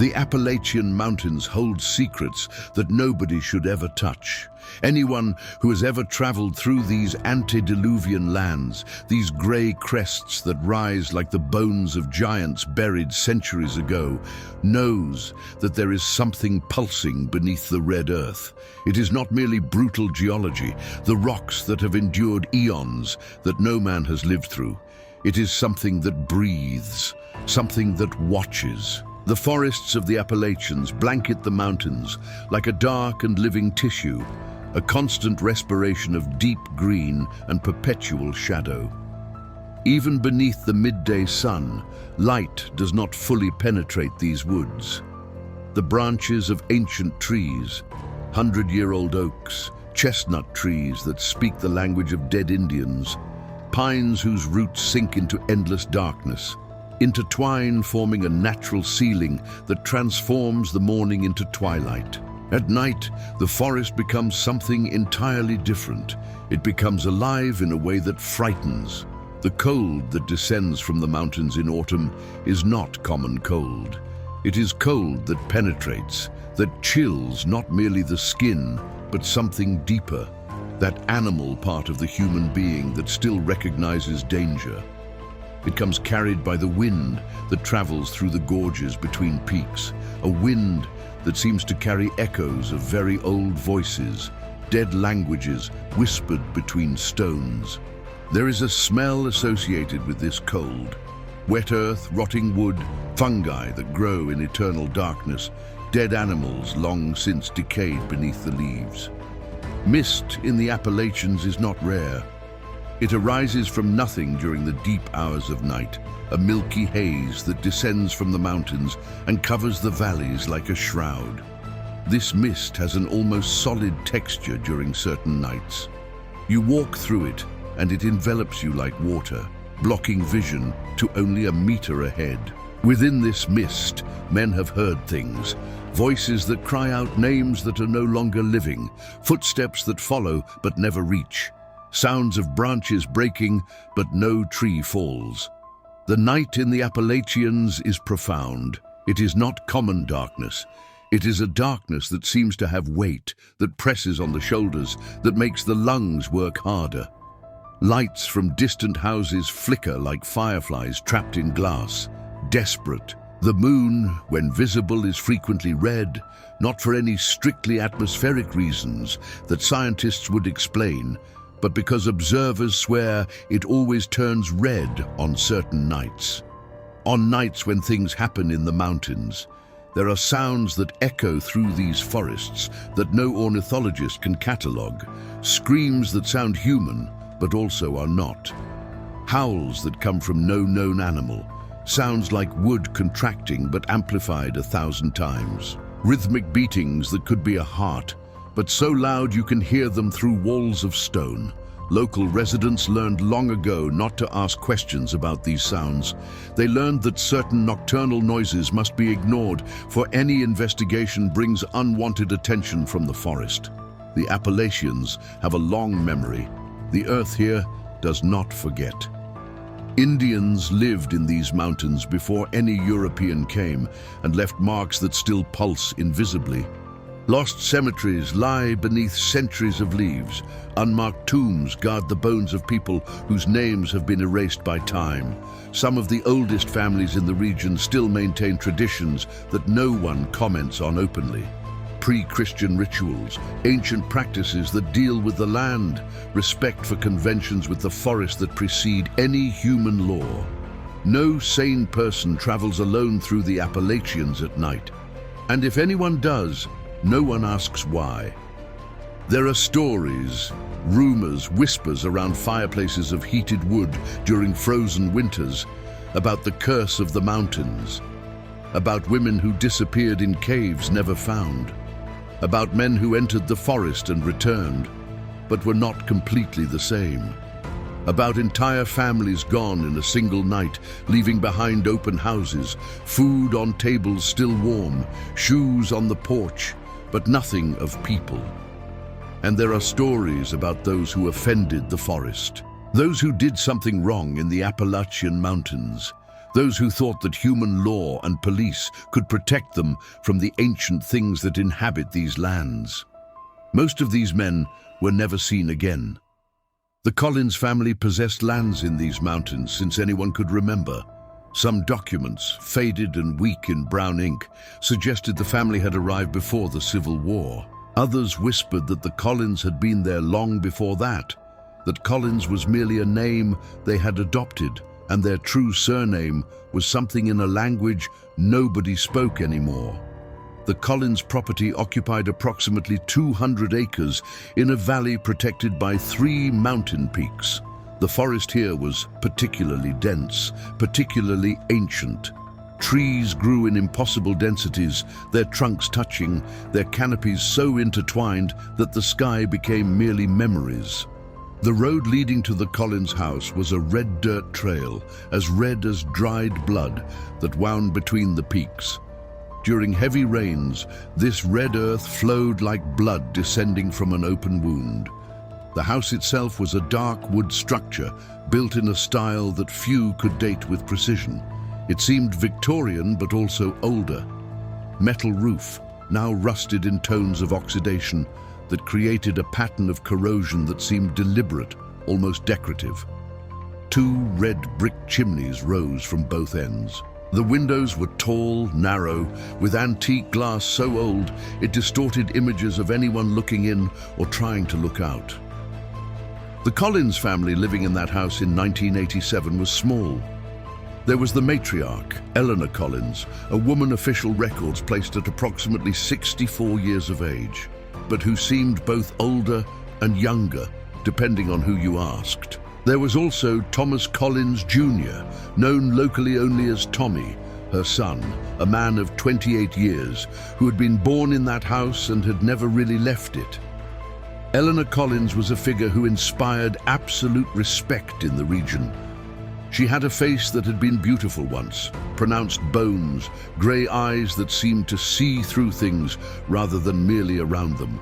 The Appalachian Mountains hold secrets that nobody should ever touch. Anyone who has ever traveled through these antediluvian lands, these grey crests that rise like the bones of giants buried centuries ago, knows that there is something pulsing beneath the red earth. It is not merely brutal geology, the rocks that have endured eons that no man has lived through. It is something that breathes, something that watches. The forests of the Appalachians blanket the mountains like a dark and living tissue, a constant respiration of deep green and perpetual shadow. Even beneath the midday sun, light does not fully penetrate these woods. The branches of ancient trees, 100-year-old oaks, chestnut trees that speak the language of dead Indians, pines whose roots sink into endless darkness, intertwine, forming a natural ceiling that transforms the morning into twilight. At night, the forest becomes something entirely different. It becomes alive in a way that frightens. The cold that descends from the mountains in autumn is not common cold. It is cold that penetrates, that chills not merely the skin, but something deeper, that animal part of the human being that still recognizes danger. It comes carried by the wind that travels through the gorges between peaks, a wind that seems to carry echoes of very old voices, dead languages whispered between stones. There is a smell associated with this cold. Wet earth, rotting wood, fungi that grow in eternal darkness, dead animals long since decayed beneath the leaves. Mist in the Appalachians is not rare. It arises from nothing during the deep hours of night, a milky haze that descends from the mountains and covers the valleys like a shroud. This mist has an almost solid texture during certain nights. You walk through it, and it envelops you like water, blocking vision to only a meter ahead. Within this mist, men have heard things, voices that cry out names that are no longer living, footsteps that follow but never reach. Sounds of branches breaking, but no tree falls. The night in the Appalachians is profound. It is not common darkness. It is a darkness that seems to have weight, that presses on the shoulders, that makes the lungs work harder. Lights from distant houses flicker like fireflies trapped in glass, desperate. The moon, when visible, is frequently red, not for any strictly atmospheric reasons that scientists would explain, but because observers swear it always turns red on certain nights. On nights when things happen in the mountains, there are sounds that echo through these forests that no ornithologist can catalogue, screams that sound human but also are not, howls that come from no known animal, sounds like wood contracting but amplified 1,000 times, rhythmic beatings that could be a heart, but so loud you can hear them through walls of stone. Local residents learned long ago not to ask questions about these sounds. They learned that certain nocturnal noises must be ignored, for any investigation brings unwanted attention from the forest. The Appalachians have a long memory. The earth here does not forget. Indians lived in these mountains before any European came and left marks that still pulse invisibly. Lost cemeteries lie beneath centuries of leaves. Unmarked tombs guard the bones of people whose names have been erased by time. Some of the oldest families in the region still maintain traditions that no one comments on openly. Pre-Christian rituals, ancient practices that deal with the land, respect for conventions with the forest that precede any human law. No sane person travels alone through the Appalachians at night. And if anyone does, no one asks why. There are stories, rumors, whispers around fireplaces of heated wood during frozen winters about the curse of the mountains, about women who disappeared in caves never found, about men who entered the forest and returned, but were not completely the same, about entire families gone in a single night, leaving behind open houses, food on tables still warm, shoes on the porch, but nothing of people. And there are stories about those who offended the forest, those who did something wrong in the Appalachian Mountains, those who thought that human law and police could protect them from the ancient things that inhabit these lands. Most of these men were never seen again. The Collins family possessed lands in these mountains since anyone could remember. Some documents, faded and weak in brown ink, suggested the family had arrived before the Civil War. Others whispered that the Collins had been there long before that Collins was merely a name they had adopted, and their true surname was something in a language nobody spoke anymore. The Collins property occupied approximately 200 acres in a valley protected by 3 mountain peaks. The forest here was particularly dense, particularly ancient. Trees grew in impossible densities, their trunks touching, their canopies so intertwined that the sky became merely memories. The road leading to the Collins house was a red dirt trail, as red as dried blood, that wound between the peaks. During heavy rains, this red earth flowed like blood descending from an open wound. The house itself was a dark wood structure, built in a style that few could date with precision. It seemed Victorian, but also older. Metal roof, now rusted in tones of oxidation, that created a pattern of corrosion that seemed deliberate, almost decorative. 2 red brick chimneys rose from both ends. The windows were tall, narrow, with antique glass so old it distorted images of anyone looking in or trying to look out. The Collins family living in that house in 1987 was small. There was the matriarch, Eleanor Collins, a woman official records placed at approximately 64 years of age, but who seemed both older and younger, depending on who you asked. There was also Thomas Collins Jr., known locally only as Tommy, her son, a man of 28 years, who had been born in that house and had never really left it. Eleanor Collins was a figure who inspired absolute respect in the region. She had a face that had been beautiful once, pronounced bones, grey eyes that seemed to see through things rather than merely around them.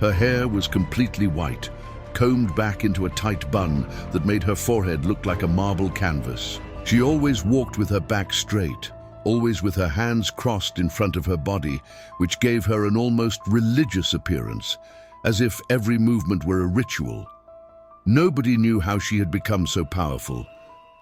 Her hair was completely white, combed back into a tight bun that made her forehead look like a marble canvas. She always walked with her back straight, always with her hands crossed in front of her body, which gave her an almost religious appearance, as if every movement were a ritual. Nobody knew how she had become so powerful.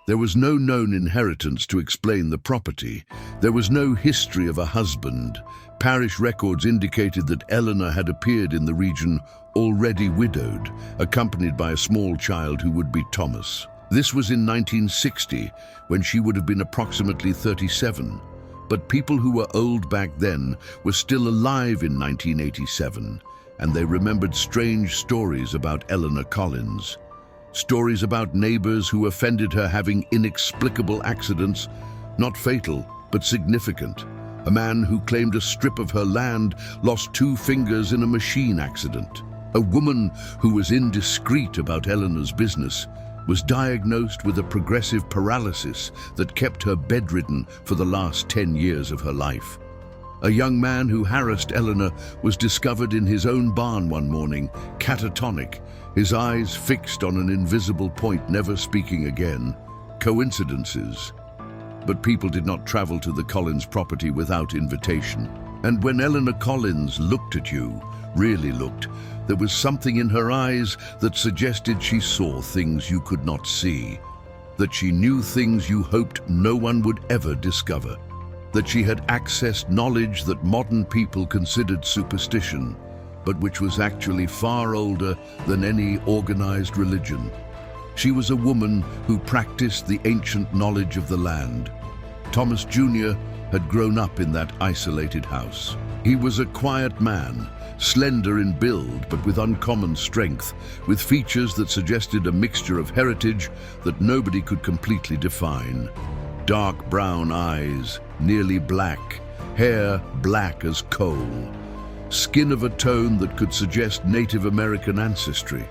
There was no known inheritance to explain the property. There was no history of a husband. Parish records indicated that Eleanor had appeared in the region already widowed, accompanied by a small child who would be Thomas. This was in 1960, when she would have been approximately 37. But people who were old back then were still alive in 1987, and they remembered strange stories about Eleanor Collins. Stories about neighbors who offended her having inexplicable accidents, not fatal, but significant. A man who claimed a strip of her land lost 2 fingers in a machine accident. A woman who was indiscreet about Eleanor's business was diagnosed with a progressive paralysis that kept her bedridden for the last 10 years of her life. A young man who harassed Eleanor was discovered in his own barn one morning, catatonic, his eyes fixed on an invisible point, never speaking again. Coincidences? But people did not travel to the Collins property without invitation. And when Eleanor Collins looked at you, really looked, there was something in her eyes that suggested she saw things you could not see, that she knew things you hoped no one would ever discover, that she had accessed knowledge that modern people considered superstition, but which was actually far older than any organized religion. She was a woman who practiced the ancient knowledge of the land. Thomas Jr. had grown up in that isolated house. He was a quiet man, slender in build but with uncommon strength, with features that suggested a mixture of heritage that nobody could completely define. Dark brown eyes, nearly black, hair black as coal, skin of a tone that could suggest Native American ancestry,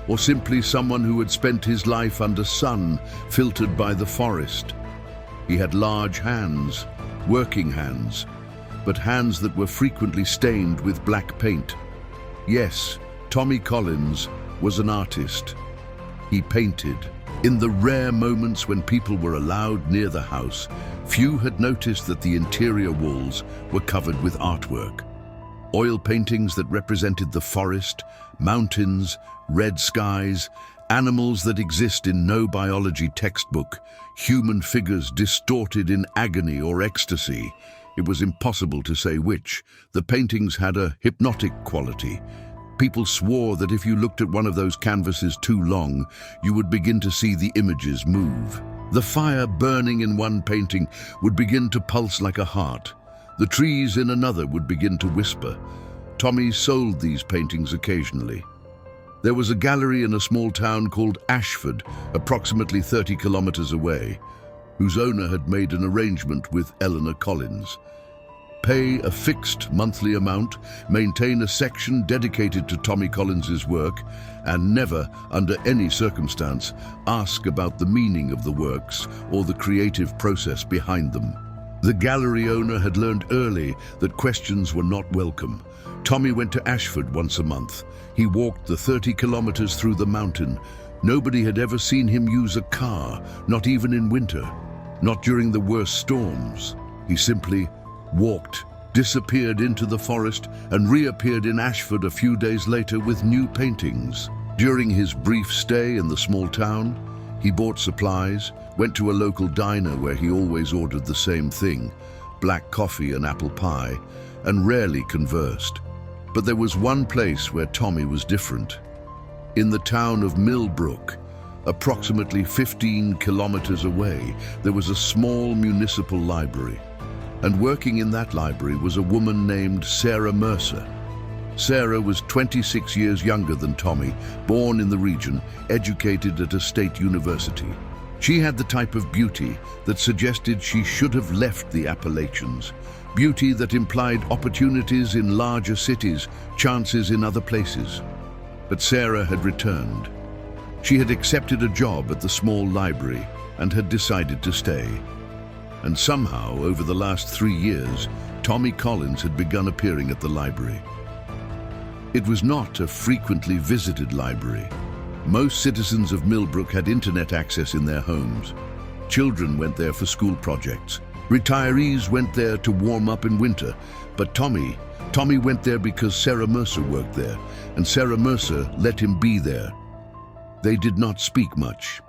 or simply someone who had spent his life under sun filtered by the forest. He had large hands, working hands, but hands that were frequently stained with black paint. Yes, Tommy Collins was an artist. He painted. In the rare moments when people were allowed near the house, few had noticed that the interior walls were covered with artwork. Oil paintings that represented the forest, mountains, red skies, animals that exist in no biology textbook, human figures distorted in agony or ecstasy. It was impossible to say which. The paintings had a hypnotic quality. People swore that if you looked at one of those canvases too long, you would begin to see the images move. The fire burning in one painting would begin to pulse like a heart. The trees in another would begin to whisper. Tommy sold these paintings occasionally. There was a gallery in a small town called Ashford, approximately 30 kilometers away, whose owner had made an arrangement with Eleanor Collins. Pay a fixed monthly amount, maintain a section dedicated to Tommy Collins's work, and never, under any circumstance, ask about the meaning of the works or the creative process behind them. The gallery owner had learned early that questions were not welcome. Tommy went to Ashford once a month. He walked the 30 kilometers through the mountain. Nobody had ever seen him use a car, not even in winter, not during the worst storms. He simply walked, disappeared into the forest, and reappeared in Ashford a few days later with new paintings. During his brief stay in the small town, he bought supplies, went to a local diner where he always ordered the same thing, black coffee and apple pie, and rarely conversed. But there was one place where Tommy was different. In the town of Millbrook, approximately 15 kilometers away, there was a small municipal library. And working in that library was a woman named Sarah Mercer. Sarah was 26 years younger than Tommy, born in the region, educated at a state university. She had the type of beauty that suggested she should have left the Appalachians, beauty that implied opportunities in larger cities, chances in other places. But Sarah had returned. She had accepted a job at the small library and had decided to stay. And somehow, over the last 3 years, Tommy Collins had begun appearing at the library. It was not a frequently visited library. Most citizens of Millbrook had internet access in their homes. Children went there for school projects. Retirees went there to warm up in winter. But Tommy went there because Sarah Mercer worked there, and Sarah Mercer let him be there. They did not speak much.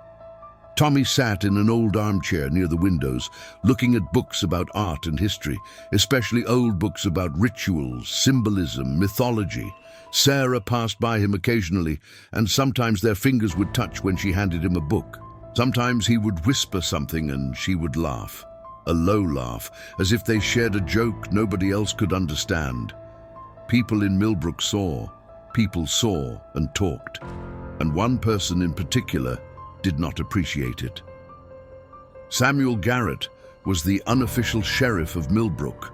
Tommy sat in an old armchair near the windows, looking at books about art and history, especially old books about rituals, symbolism, mythology. Sarah passed by him occasionally, and sometimes their fingers would touch when she handed him a book. Sometimes he would whisper something and she would laugh, a low laugh, as if they shared a joke nobody else could understand. People in Millbrook saw, people saw and talked, and one person in particular did not appreciate it. Samuel Garrett was the unofficial sheriff of Millbrook.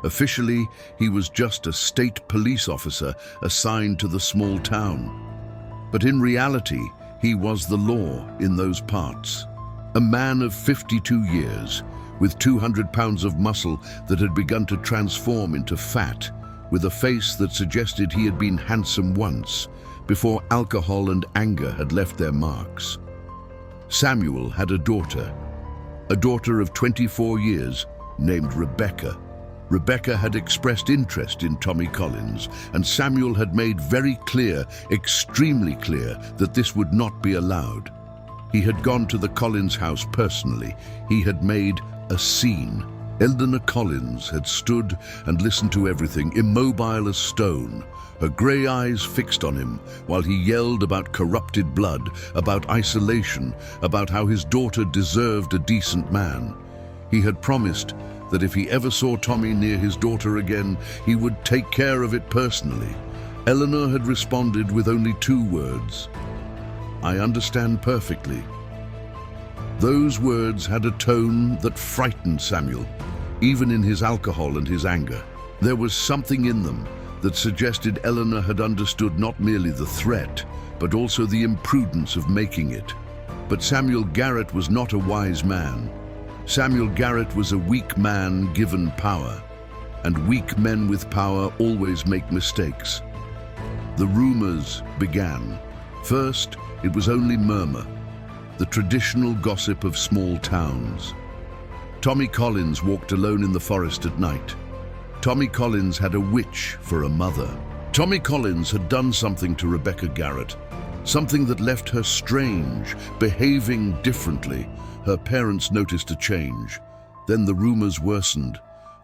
Officially, he was just a state police officer assigned to the small town. But in reality, he was the law in those parts. A man of 52 years, with 200 pounds of muscle that had begun to transform into fat, with a face that suggested he had been handsome once, before alcohol and anger had left their marks. Samuel had a daughter of 24 years named Rebecca. Rebecca had expressed interest in Tommy Collins, and Samuel had made very clear, extremely clear, that this would not be allowed. He had gone to the Collins house personally. He had made a scene. Eleanor Collins had stood and listened to everything, immobile as stone, her grey eyes fixed on him, while he yelled about corrupted blood, about isolation, about how his daughter deserved a decent man. He had promised that if he ever saw Tommy near his daughter again, he would take care of it personally. Eleanor had responded with only 2 words: "I understand perfectly." Those words had a tone that frightened Samuel, even in his alcohol and his anger. There was something in them that suggested Eleanor had understood not merely the threat, but also the imprudence of making it. But Samuel Garrett was not a wise man. Samuel Garrett was a weak man given power, and weak men with power always make mistakes. The rumors began. First, it was only murmur. the traditional gossip of small towns. Tommy Collins walked alone in the forest at night. Tommy Collins had a witch for a mother. Tommy Collins had done something to Rebecca Garrett, something that left her strange, behaving differently. Her parents noticed a change. Then the rumors worsened.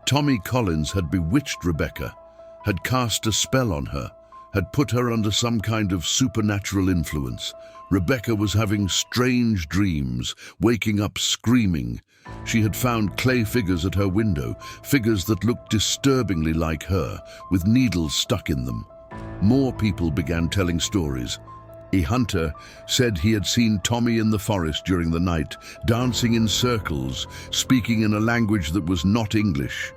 Tommy Collins had bewitched Rebecca, had cast a spell on her, had put her under some kind of supernatural influence. Rebecca was having strange dreams, waking up screaming. She had found clay figures at her window, figures that looked disturbingly like her, with needles stuck in them. More people began telling stories. A hunter said he had seen Tommy in the forest during the night, dancing in circles, speaking in a language that was not English.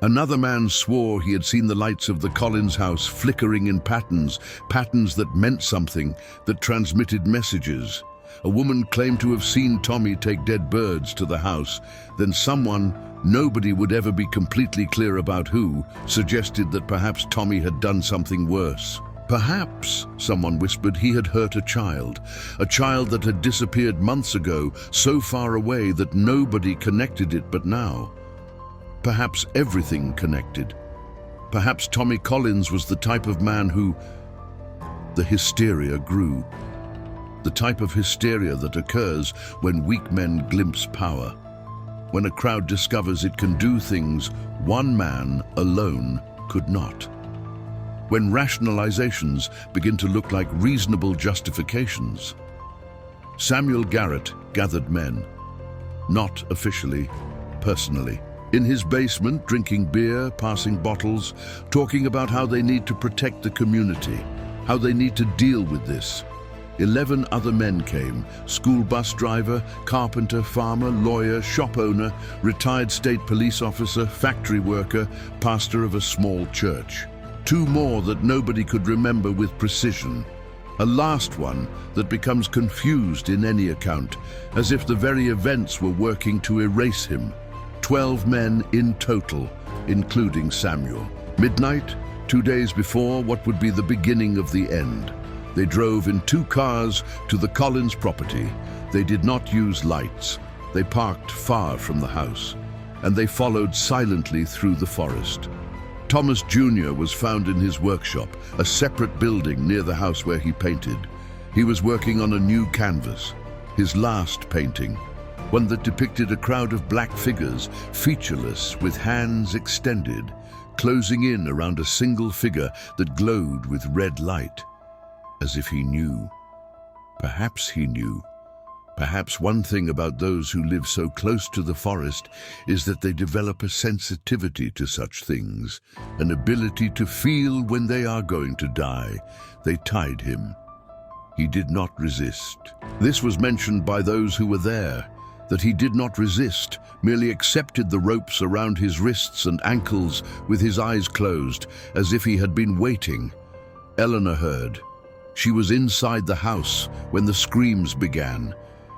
Another man swore he had seen the lights of the Collins house flickering in patterns that meant something, that transmitted messages. A woman claimed to have seen Tommy take dead birds to the house. Then someone, nobody would ever be completely clear about who, suggested that perhaps Tommy had done something worse. Perhaps, someone whispered, he had hurt a child that had disappeared months ago, so far away that nobody connected it but now. Perhaps everything connected. Perhaps Tommy Collins was the type of man who... The hysteria grew. The type of hysteria that occurs when weak men glimpse power. When a crowd discovers it can do things one man alone could not. When rationalizations begin to look like reasonable justifications. Samuel Garrett gathered men, not officially, personally. In his basement, drinking beer, passing bottles, talking about how they need to protect the community, how they need to deal with this. 11 other men came: school bus driver, carpenter, farmer, lawyer, shop owner, retired state police officer, factory worker, pastor of a small church. 2 more that nobody could remember with precision. A last one that becomes confused in any account, as if the very events were working to erase him. 12 men in total, including Samuel. Midnight, 2 days before what would be the beginning of the end. They drove in 2 cars to the Collins property. They did not use lights. They parked far from the house, and they followed silently through the forest. Thomas Jr. was found in his workshop, a separate building near the house where he painted. He was working on a new canvas, his last painting, one that depicted a crowd of black figures, featureless, with hands extended, closing in around a single figure that glowed with red light. As if he knew. Perhaps he knew. Perhaps one thing about those who live so close to the forest is that they develop a sensitivity to such things, an ability to feel when they are going to die. They tied him. He did not resist. This was mentioned by those who were there, that he did not resist, merely accepted the ropes around his wrists and ankles with his eyes closed, as if he had been waiting. Eleanor heard. She was inside the house when the screams began.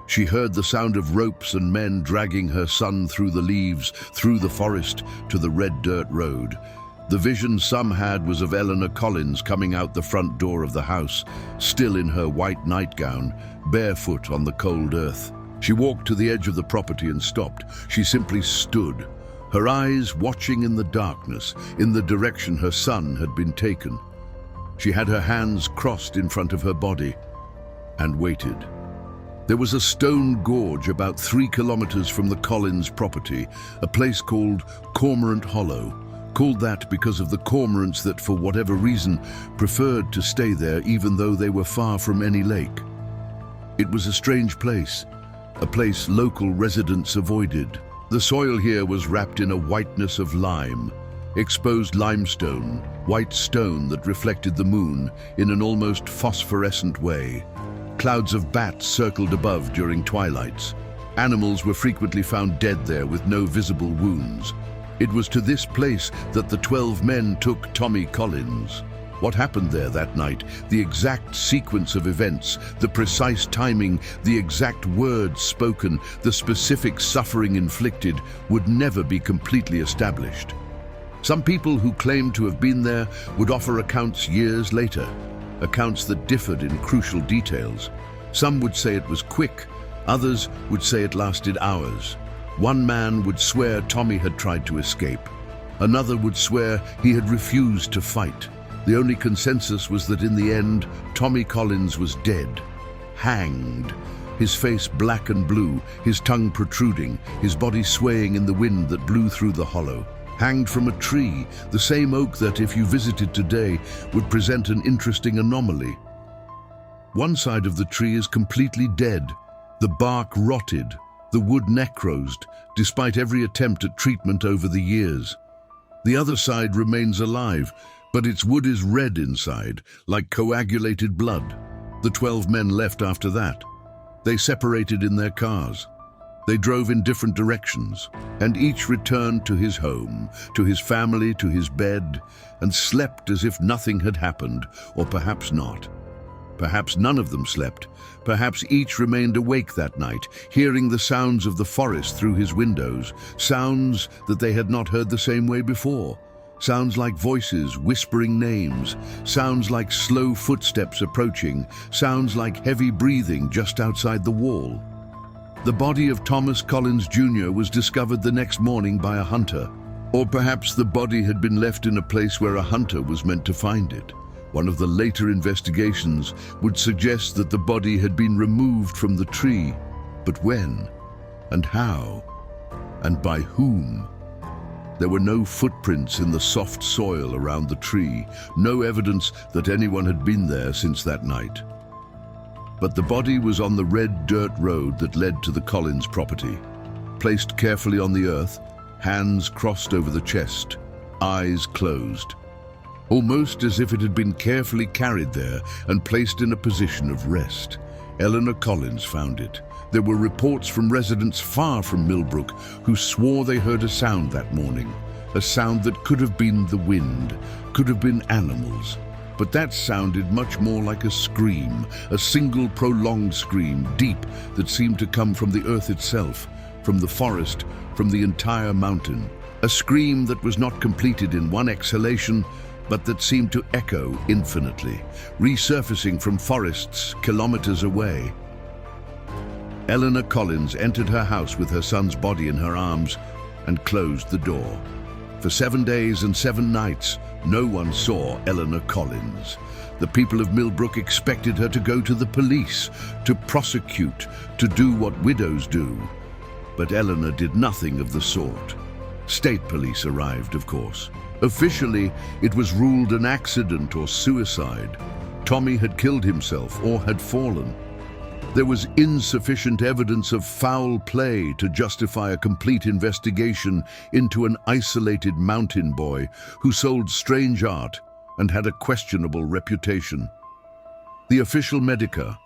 She heard the sound of ropes and men dragging her son through the leaves, through the forest, to the red dirt road. The vision some had was of Eleanor Collins coming out the front door of the house, still in her white nightgown, barefoot on the cold earth. She walked to the edge of the property and stopped. She simply stood, her eyes watching in the darkness, in the direction her son had been taken. She had her hands crossed in front of her body and waited. There was a stone gorge about 3 kilometers from the Collins property, a place called Cormorant Hollow, called that because of the cormorants that, for whatever reason, preferred to stay there even though they were far from any lake. It was a strange place, a place local residents avoided. The soil here was wrapped in a whiteness of lime, exposed limestone, white stone that reflected the moon in an almost phosphorescent way. Clouds of bats circled above during twilights. Animals were frequently found dead there with no visible wounds. It was to this place that the 12 men took Tommy Collins. What happened there that night, the exact sequence of events, the precise timing, the exact words spoken, the specific suffering inflicted, would never be completely established. Some people who claimed to have been there would offer accounts years later, accounts that differed in crucial details. Some would say it was quick, Others would say it lasted hours. One man would swear Tommy had tried to escape. Another would swear he had refused to fight. The only consensus was that in the end, Tommy Collins was dead, hanged, his face black and blue, his tongue protruding, his body swaying in the wind that blew through the hollow. Hanged from a tree, the same oak that, if you visited today, would present an interesting anomaly. One side of the tree is completely dead, the bark rotted, the wood necrosed, despite every attempt at treatment over the years. The other side remains alive, but its wood is red inside, like coagulated blood. The 12 men left after that. They separated in their cars. They drove in different directions, and each returned to his home, to his family, to his bed, and slept as if nothing had happened, or perhaps not. Perhaps none of them slept. Perhaps each remained awake that night, hearing the sounds of the forest through his windows, sounds that they had not heard the same way before. Sounds like voices whispering names, sounds like slow footsteps approaching, sounds like heavy breathing just outside the wall. The body of Thomas Collins Jr. was discovered the next morning by a hunter. Or perhaps the body had been left in a place where a hunter was meant to find it. One of the later investigations would suggest that the body had been removed from the tree. But when? And how? And by whom? There were no footprints in the soft soil around the tree, no evidence that anyone had been there since that night. But the body was on the red dirt road that led to the Collins property. Placed carefully on the earth, hands crossed over the chest, eyes closed. Almost as if it had been carefully carried there and placed in a position of rest. Eleanor Collins found it. There were reports from residents far from Millbrook who swore they heard a sound that morning. A sound that could have been the wind, could have been animals. But that sounded much more like a scream, a single prolonged scream, deep, that seemed to come from the earth itself, from the forest, from the entire mountain. A scream that was not completed in one exhalation, but that seemed to echo infinitely, resurfacing from forests kilometers away. Eleanor Collins entered her house with her son's body in her arms and closed the door. For 7 days and 7 nights, no one saw Eleanor Collins. The people of Millbrook expected her to go to the police, to prosecute, to do what widows do. But Eleanor did nothing of the sort. State police arrived, of course. Officially, it was ruled an accident or suicide. Tommy had killed himself or had fallen. There was insufficient evidence of foul play to justify a complete investigation into an isolated mountain boy who sold strange art and had a questionable reputation. The official medica,